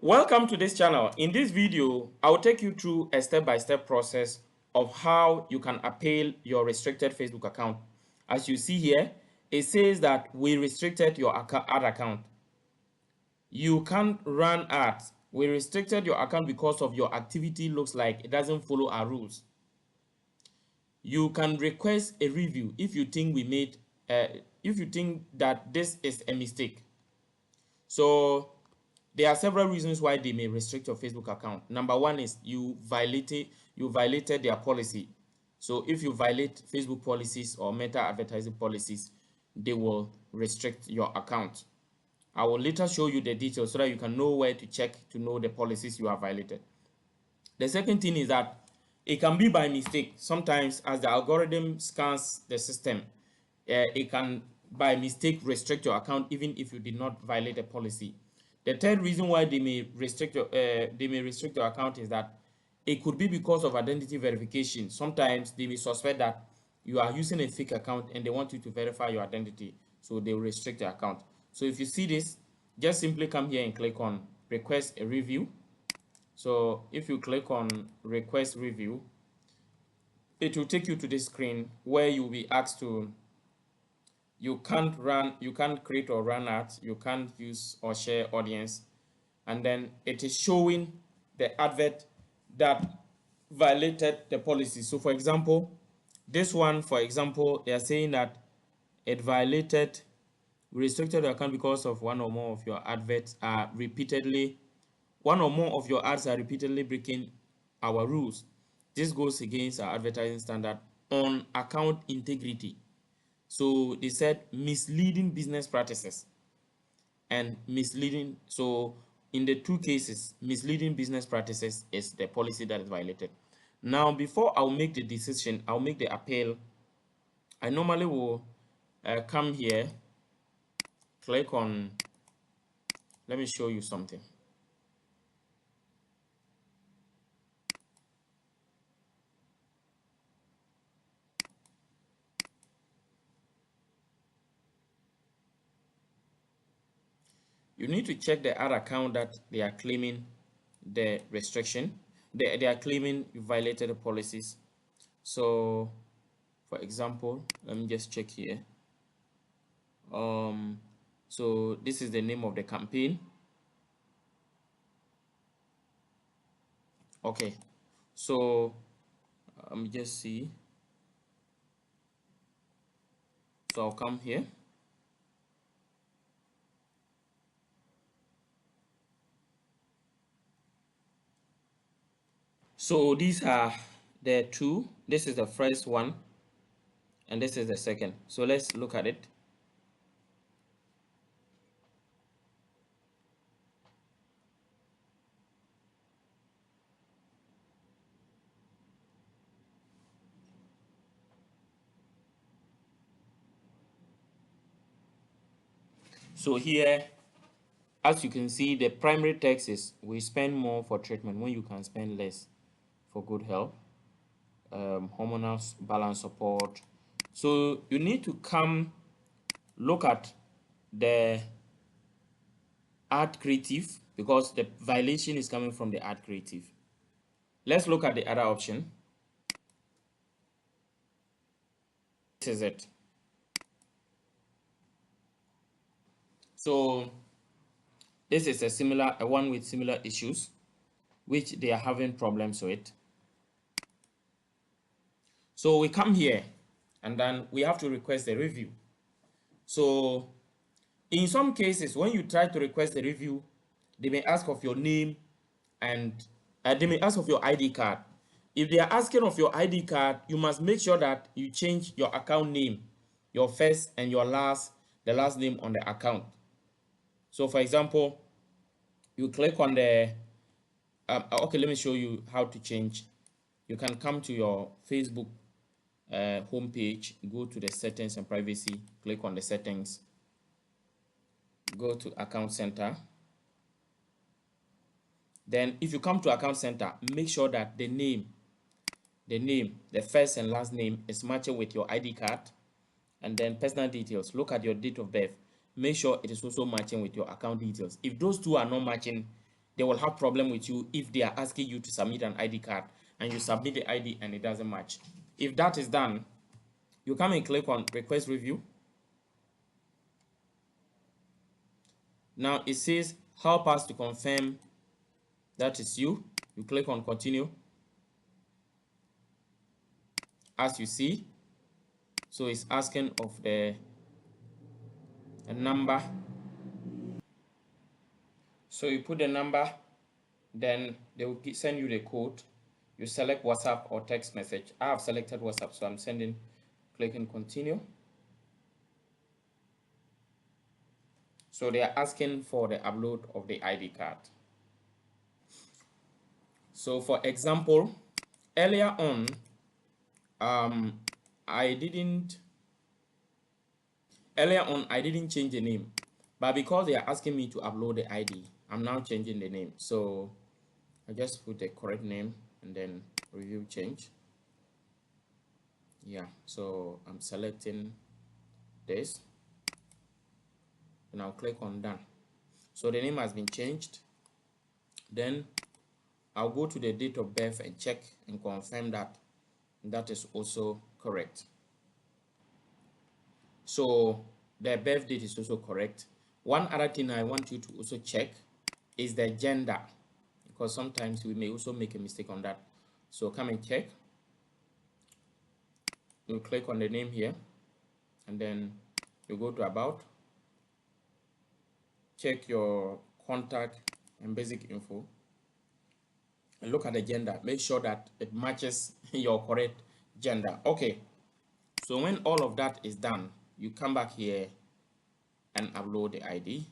Welcome to this channel. In this video, I will take you through a step-by-step process of how you can appeal your restricted Facebook account. As you see here, it says that we restricted your ad account. You can't run ads. We restricted your account because of your activity looks like it doesn't follow our rules. You can request a review if you think if you think that this is a mistake. So there are several reasons why they may restrict your Facebook account. Number one is you violated their policy. So if you violate Facebook policies or Meta advertising policies, they will restrict your account. I will later show you the details so that you can know where to check to know the policies you have violated. The second thing is that it can be by mistake. Sometimes as the algorithm scans the system, it can by mistake restrict your account even if you did not violate a policy. The third reason why they may restrict your account is that it could be because of identity verification. Sometimes they may suspect that you are using a fake account and they want you to verify your identity, so they will restrict your account. So if you see this, just simply come here and click on request a review. So if you click on request review, it will take you to this screen where you'll be asked to, you can't create or run ads, you can't use or share audience, and then it is showing the advert that violated the policy. So for example, this one, for example, they are saying that it violated, restricted the account because of one or more of your adverts are repeatedly, one or more of your ads are repeatedly breaking our rules. This goes against our advertising standard on account integrity. So they said misleading business practices and misleading. So in the two cases, misleading business practices is the policy that is violated. Now, before I'll make the decision, I'll make the appeal. I normally will come here, click on, let me show you something. You need to check the ad account that they are claiming the restriction. They are claiming you violated the policies. So for example, let me just check here. So this is the name of the campaign. Okay, so let me just see. So I'll come here. So these are the two. This is the first one and this is the second. So let's look at it. So here, as you can see, the primary text is we spend more for treatment when you can spend less for good health, hormonal balance support. So you need to come look at the ad creative because the violation is coming from the ad creative. Let's look at the other option. This is it. So this is a one with similar issues which they are having problems with. So we come here and then we have to request a review. So in some cases, when you try to request a review, they may ask of your name and they may ask of your ID card. If they are asking of your ID card, you must make sure that you change your account name, your first and your last, the last name on the account. So for example, you click on the, okay, let me show you how to change. You can come to your Facebook homepage, go to the settings and privacy, click on the settings, go to account center. Then if you come to account center, make sure that the name, the first and last name is matching with your ID card. And then personal details, look at your date of birth, make sure it is also matching with your account details. If those two are not matching, they will have problem with you if they are asking you to submit an ID card and you submit the ID and it doesn't match. If that is done, you come and click on request review. Now it says help us to confirm that is you. You click on continue. As you see, so it's asking of a number. So you put the number, then they will send you the code. You select WhatsApp or text message. I have selected WhatsApp, so I'm sending, clicking continue. So they are asking for the upload of the ID card. So for example, earlier on, I didn't change the name, but because they are asking me to upload the ID, I'm now changing the name. So I just put the correct name and then review change. Yeah, so I'm selecting this and I'll click on done. So the name has been changed. Then I'll go to the date of birth and check and confirm that that is also correct. So the birth date is also correct. One other thing I want you to also check is the gender, because sometimes we may also make a mistake on that. So come and check. You click on the name here and then you go to about, check your contact and basic info and look at the gender. Make sure that it matches your correct gender. Okay, so when all of that is done, you come back here and upload the ID.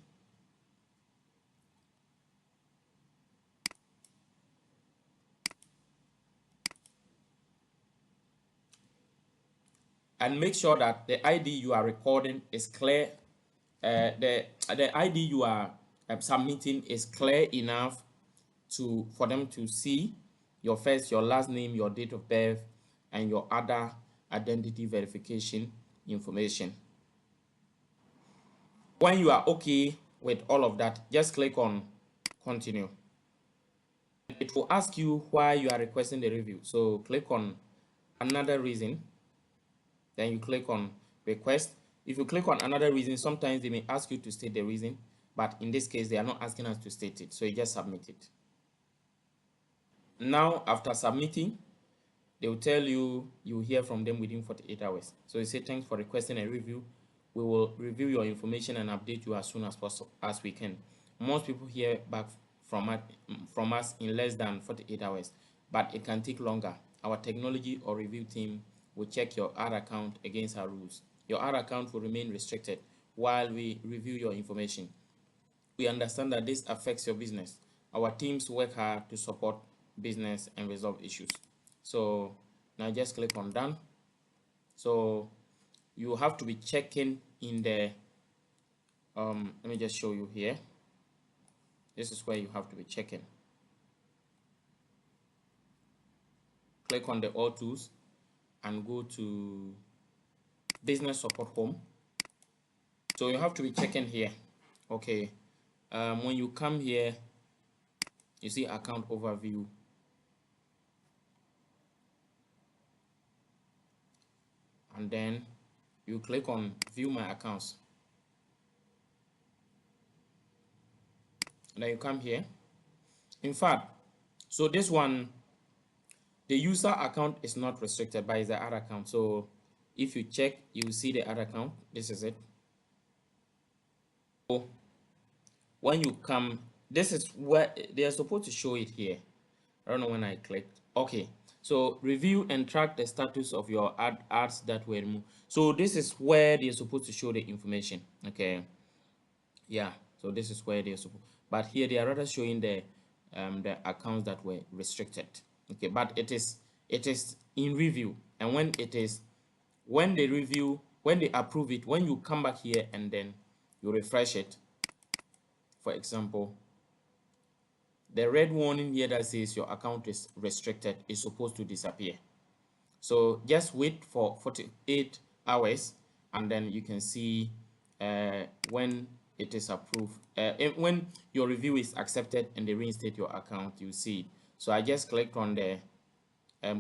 And make sure that the ID you are recording is clear. The ID you are submitting is clear enough for them to see your first, your last name, your date of birth, and your other identity verification information. When you are okay with all of that, just click on continue. It will ask you why you are requesting the review. So click on another reason. Then you click on request. If you click on another reason, sometimes they may ask you to state the reason, but in this case, they are not asking us to state it. So you just submit it. Now, after submitting, they will tell you will hear from them within 48 hours. So you say, thanks for requesting a review. We will review your information and update you as soon as possible as we can. Most people hear back from us in less than 48 hours, but it can take longer. Our technology or review team will check your ad account against our rules. Your ad account will remain restricted while we review your information. We understand that this affects your business. Our teams work hard to support business and resolve issues. So now just click on done. So you have to be checking in the let me just show you here. This is where you have to be checking. Click on the all tools and go to business support home. So you have to be checking here. Okay, when you come here, you see account overview. And then you click on view my accounts. And then you come here. In fact, so this one, the user account is not restricted, but it's the other account. So if you check, you will see the other account. This is it. So when you come, this is where they are supposed to show it here. I don't know when I clicked. Okay, so review and track the status of your ads that were removed. So this is where they're supposed to show the information. Okay, yeah, so this is where they're supposed, but here they are rather showing the accounts that were restricted. Okay, but it is in review, and when they review, when they approve it, when you come back here and then you refresh it, for example, the red warning here that says your account is restricted is supposed to disappear. So just wait for 48 hours and then you can see when it is approved, when your review is accepted and they reinstate your account, you see it. So I just clicked on the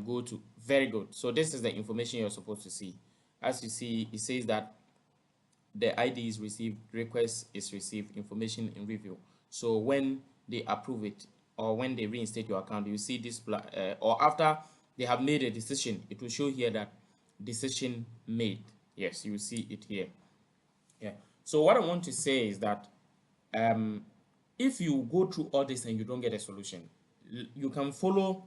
go to. Very good. So this is the information you're supposed to see. As you see, it says that the ID is received, request is received, information in review. So when they approve it or when they reinstate your account, you see this, or after they have made a decision, it will show here that decision made. Yes, you see it here. Yeah. So what I want to say is that if you go through all this and you don't get a solution, you can follow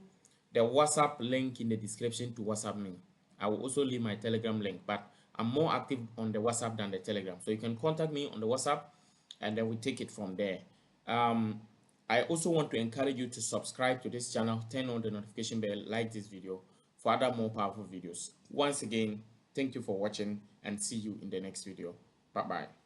the WhatsApp link in the description to WhatsApp me. I will also leave my Telegram link, but I'm more active on the WhatsApp than the Telegram. So you can contact me on the WhatsApp and then we take it from there. I also want to encourage you to subscribe to this channel, turn on the notification bell, like this video for other more powerful videos. Once again, thank you for watching and see you in the next video. Bye-bye.